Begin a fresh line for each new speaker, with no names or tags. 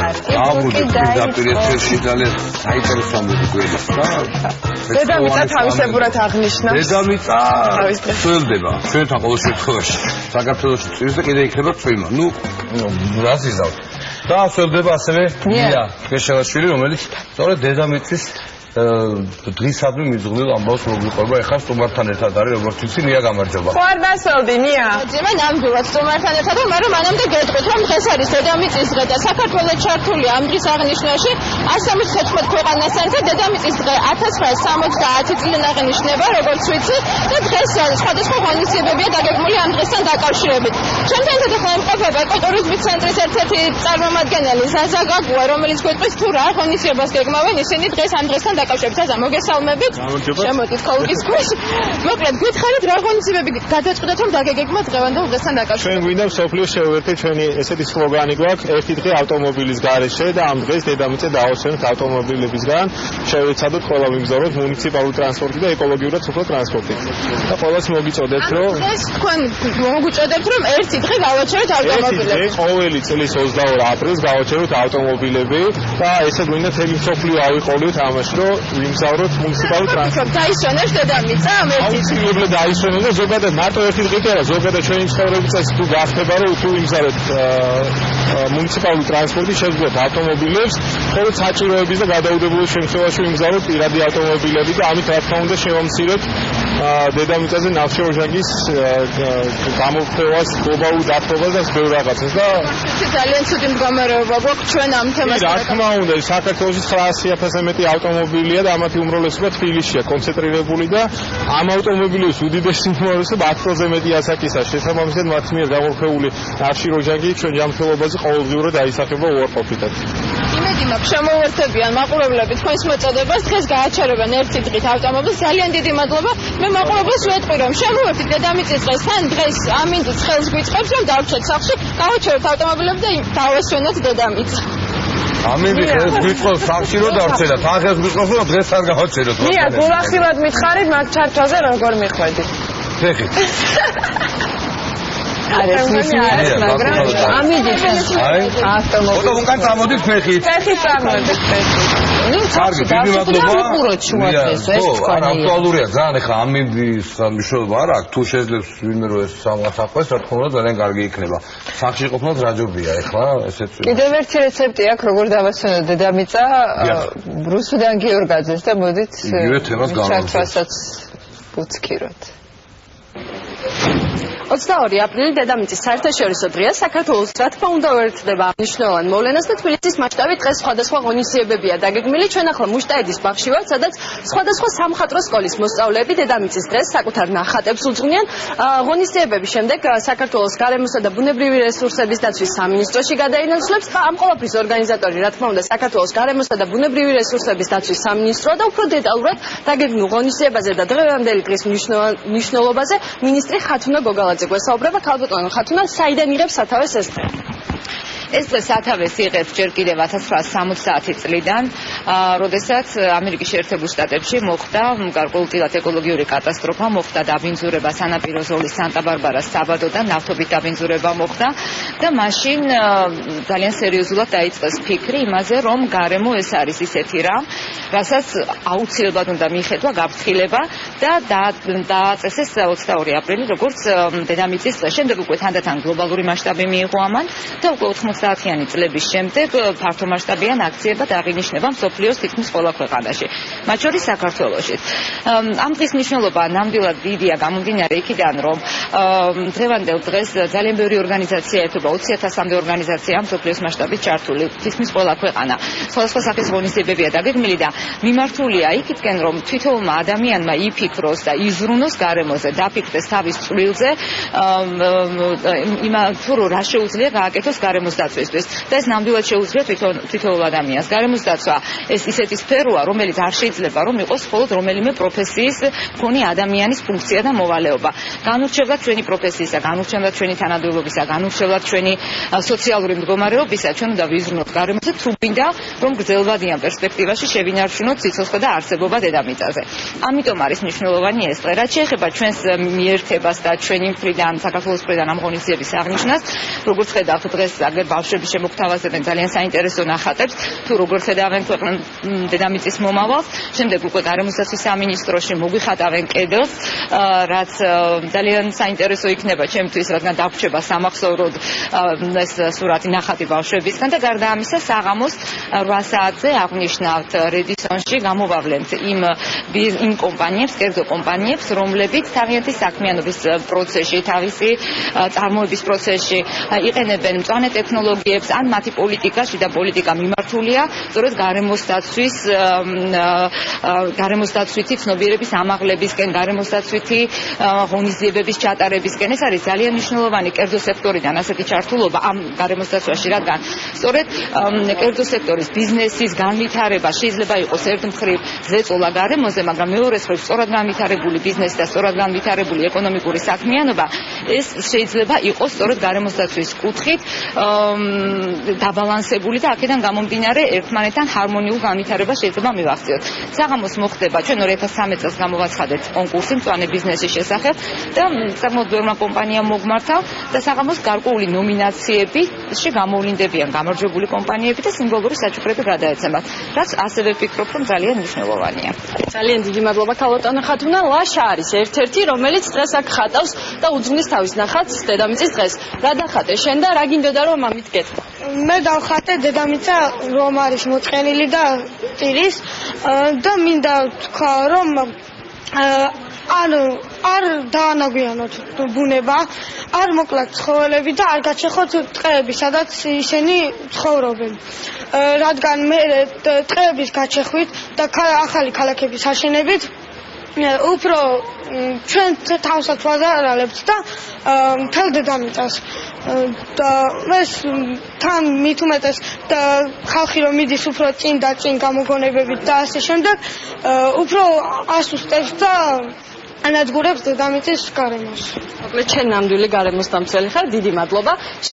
აბრუნე დაპირეთში ძალიან საინტერესოა გველი
დედამიწა თავისებურად აღნიშნავს
დედამიწა ცვლდება ჩვენთან ყოველ შემთხვევაში საქართველოში წვიმს და კიდე იქნება წვიმა ნუ რას იზავთ და ცვლდება ასევე ნია გეშელაშვილი რომელიც სწორედ დედამიწის დღისადმი მიძღვნილ ამბავს მოგვიყვება ეხლა სტუმართან ერთად არის როგორც ვიცი ნია გამარჯობა
ხო არ დასწავლდი ნია
ძმა ნამდვილად სტუმართან ერთად მაგრამ მანამდე გეტყვით რომ დღეს არის დედამიწის დღე და საქართველოს ჩართული ამ დღის აღნიშვნაში 174 ქვეყანას ერთად დედამიწის დღე 1970 წლიდან აღინიშნება როგორც ვიცი და დღეს სხვადასხვა ღონისძიებებია დაგეგმილი ამ დღესთან დაკავშირებით ჩემთან ერთად ახლა იმყოფება ეკოტურიზმის ცენტრის ერთ-ერთი წარმომადგენელი ზაზა გაგუა რომელიც გვეტყვის თუ რა ღონისძიებას გეგმავენ ისინი დღეს ამ დღესთან დაკავშირებით აზა მოგესალმებით შემოდით ხოლმის ქვეშ მოკლედ გითხარით რა ღონისძიებები გადაწყვეტეთ რომ დაგეგმოთ დღევანდელ დღესთან დაკავშირებით
ჩვენ გვინდა მსოფლიოს შევერთეთ ჩვენი ესეთი სლოგანი გვაქვს ერთი დღე ავტომობილის გარეშე და ამ დღეს დედამიწა დაავსენოთ ავტომობილებისგან შევეცადოთ ყველა ვიგზავნოთ მუნიციპალური ტრანსპორტი და ეკოლოგიურად სუფთა ტრანსპორტი და ყველას მოგიწოდებთ რომ
ეს თქვენ მოგიწოდებთ რომ ერთი დღე გავაჩეროთ ავტომობილები
ყოველი წლის 22 აპრილს გავაჩეროთ ავტომობილები და ესე გვინდა თელი მსოფლიო ავიყოლოთ ამაში რომ ვიმგზავროთ მუნიციპალურ ტრანსპორტში.
დაისვენებს დედამიწა ამ ერთი.
აუცილებლად დაისვენებს და ზოგადად მარტო ერთი დღით არა, ზოგადად ჩვენი ცხოვრების წესი თუ გახდება რომ თუ ვიმგზავროთ მუნიციპალურ ტრანსპორტში შევძლებთ ავტომობილებს, ხოლო საჭიროების და გადაუდებლობის შემთხვევაში ვიმგზავროთ პირადი ავტომობილები და ამით რა თქმა უნდა შევამციროთ დედამიწაზე ნავთობჟანგის გამოფხევას, გლობალურ დათბობას და ბევრ რაღაცას და
ძალიან ცუდი მდგომარეობა გვაქვს ჩვენ ამ თემას.
რა თქმა უნდა, საქართველოში 900,000-ზე მეტი ავტომობილია და ამათი უმრავლესობა თბილისშია კონცენტრირებული და ამ ავტომობილების უდიდესი უმრავლესობა 10%-ზე მეტი ასაკისა. შესაბამისად, მათ მიერ გამოფხეული ნავთობჟანგი ჩვენ ჯანმრთელობაზე ყოველდღიურად აისახება უარყოფითად.
იმედი მაქვს შემოვერთებიან მაყურებლები თქვენს მოწოდებას დღეს გააჩერებენ ერთი დღით ავტომობილს ძალიან დიდი მადლობა მე მაყურებელს ვეთყვი რომ შემოვერთით დედამიწის დღეს თან დღეს ამინდის ხელს გვიწყებს რომ დავჩეთ სახლში გავაჩეროთ ავტომობილები და დავესვენოთ დედამიწა
ამინდი ხელს გვიწყობს სახლში რომ დავჩეთ და თან ხელს გვიწყობს რომ დღეს არ გავაჩეროთ
ნია გულახილად მითხარით მაგ ჩარჩოზე როგორ მიხვედით
ფეხით
არის მაგრამ ამიდით ავტომობილი
ფოტო უკან წამოდით ფეხით
ფეხით წამოდით
კარგი დიდი მადლობა არა აქტუალურია ძალიან ეხლა ამინდის მნიშვნელობა არა აქვს თუ შეძლებს ვინმე რომ ეს სამყაროს აფას რა თქმა უნდა ძალიან კარგი იქნება სახში ყოფნად რაჯობია ეხლა ესეც
კიდევ ერთი რეცეპტი აქვს როგორ დავასვენოთ დედამიწა რუსუდან გიორგაძეს და მოდით
იგივე თემას
ჩათვალსაც ვუცქიროთ
22 აპრილი დედამიწის საერთაშორისო დღეა საქართველოს რა თქმა უნდა უერთდება მნიშვნელოვან მოვლენას და თბილისის მასშტაბით დღეს სხვადასხვა ღონისძიებებია დაგეგმილი ჩვენ ახლა მუშტაედის ბაღში ვართ სადაც სხვადასხვა სამხატვრო სკოლის მოსწავლეები დედამიწის დღეს საკუთარ ნახატებს უძღვნიან ღონისძიებების შემდეგ საქართველოს გარემოსა და ბუნებრივი რესურსების დაცვის სამინისტროში გადაინაცვლებს და ამ ყოველფრის ორგანიზატორი რა თქმა უნდა საქართველოს გარემოსა და ბუნებრივი რესურსების დაცვის სამინისტროა და უფრო დეტალურად დაგეგმილ ღონისძიებაზე და დღევანდელი დღის მნიშვნელობაზე მინისტრი ხათუნა გოგალაძე გვესაუბრება ქალბატონო ხათუნა საიდან იღებს სათავეს ეს დღე
ეს დღე სათავეს იღებს ჯერ კიდევ 1970 წლიდან, როდესაც ამერიკის შეერთებულ შტატებში მოხდა გარკვეულწილად ეკოლოგიური კატასტროფა, მოხდა დაბინძურება სანაპირო ზოლის სანტა-ბარბარას საბადოდან, ნავთობით დაბინძურება მოხდა და მაშინ ძალიან სერიოზულად დაიწყეს ფიქრი იმაზე, რომ გარემო ეს არის ისეთი რამ, რასაც აუცილებლად უნდა მიხედვა გაფრთხილება და დააწესეს 22 აპრილი, როგორც დედამიწის დღე. შემდეგ უკვე თანდათან გლობალური მასშტაბი მიიღო ამან და უკვე 90-იანი წლების შემდეგ ფართომასშტაბიან აქციებად აღინიშნება მსოფლიოს თითქმის ყველა ქვეყანაში, მათ შორის საქართველოშიც. ამ დღის მნიშვნელობა ნამდვილად დიდია გამომდინარე იქიდან, რომ დღევანდელ დღეს ძალიან ბევრი ორგანიზაცია ეთობა 20,000-მდე ორგანიზაცია მსოფლიოს მასშტაბით ჩართული, თითქმის ყველა ქვეყანა. სხვადასხვა სახის ღონისძიებებია დაგეგმილი და მიმართულია იქითკენ, რომ თითოეულმა ადამიანმა იფიქროს და იზრუნოს გარემოზე, დაფიქრდეს თავის წვლილზე, თუ რა შეუძლია გააკეთოს გარემოს დაცვისთვის. და ეს ნამდვილად შეუძლია თითოეულ ადამიანს. გარემოს დაცვა ეს ისეთი სფეროა, რომელიც არ შეიძლება რომ იყოს მხოლოდ რომელიმე პროფესიის მქონე ადამიანის ფუნქცია და მოვალეობა. განურჩევლად ჩვენი პროფესიისა, განურჩევლად ჩვენი თანადავლობისა, განურჩევლად ჩვენი სოციალური მდგომარეობისა, ჩვენ უნდა ვიზრუნოთ გარემოზე, თუ გვინდა რომ გრძელვადიან პერსპექტივაში შევინარჩუნოთ სიცოცხლე და არსებობა დედამიწაზე. ამიტომ არის მნიშვნელოვანი ეს დღე. რაც შეეხება ჩვენს მიერთებას და ჩვენი მხრიდან, საქართველოს მხრიდან ამ ღონისძიების აღნიშვნას, როგორც ხედავთ დღეს აგერ ბავშვები შემოგთავაზებენ ძალიან საინტერესო ნახატებს, თუ როგორ ხედავენ ქვეყნის დედამიწის მომავალს, შემდეგ უკვე გარემოსდაცვის სამინისტროში მოგვიხატავენ კედელს, რაც ძალიან საინტერესო იქნება ჩემთვის, რადგან დაგვრჩება სამახსოვროდ ეს სურათი ნახატი ბავშვებისგან და გარდა ამისა საღამოს 8 საათზე აღნიშნავთ რედისონში გამოვავლენთ იმ კომპანიებს, კერძო კომპანიებს, რომლებიც თავიანთი საქმიანობის პროცესში, თავისი წარმოების პროცესში იყენებენ მწვანე ტექნოლოგიებს, ან მათი პოლიტიკაში და პოლიტიკა მიმართულია სწორედ გარემოსდაცვითი ცნობიერების ამაღლებისკენ, გარემოსდაცვითი ღონისძიებების ჩატარებისკენ. ეს არის ძალიან მნიშვნელოვანი კერძო სექტორიდან ასეთი ჩართულობა ამ გარემოსდაცვაში, რადგან სწორედ კერძო სექტორის ბიზნესის განვითარება შეიძლება იყოს ერთ მხრივ ზეწოლა გარემოზე, მაგრამ მეორე მხრივ სწორად განვითარებული ბიზნესი და სწორად განვითარებული ეკონომიკური საქმიანობა ეს შეიძლება იყოს სწორედ გარემოსდაცვის კუთხით დაბალანსებული და აქედან გამომდინარე ერთმანეთთან ჰარმონიულ განვითარებას შეიძლება მივახციოთ. საღამოს მოხდება, ჩვენ 2013 წელს გამოვაცხადეთ კონკურსი მწვანე ბიზნესის შესახებ და საკმაოდ ბევრმა კომპანიამ მოგმართა და საღამოს გარკვეული ნომინაციებში გამოვლინდებიან გამარჯვებული კომპანიები და სიმბოლური საჩუქრები გადაეცემათ, რაც ასევე ვფიქრობ, რომ ძალიან მნიშვნელოვანია.
ძალიან დიდი მადლობა ქალბატონო ხათუნა. ლაშა არის ერთ-ერთი, რომელიც დღეს აქ ხატავს და უძღვნის თავის ნახატს დედამიწის დღეს. რა დახატე შენ და რა გინდოდა რომ ამით გეტყვი?
მე დავხატე დედამიწა რომ არის მოწყენილი და ტირის და მინდა თქვა რომ არ დაანაგვიანოთ ბუნება, არ მოკლათ ცხოველები და არ გაჩეხოთ ტყეები, სადაც ისინი ცხოვრობენ. რადგან მე ტყეების გაჩეხვით და ახალი ქალაქების აშენებით უფრო ჩვენ თავსაც ვაზარალებთ და მთელ დედამიწას და ეს თან მით უმეტეს და ხალხი რომ მიდის უფრო წინ და წინ გამოგონებებით და ასე შემდეგ უფრო ასუსტებს და ანადგურებს დედამიწის გარემოს.
მოკლედ შენ ნამდვილი გარემოსდამცველი ხარ, დიდი მადლობა.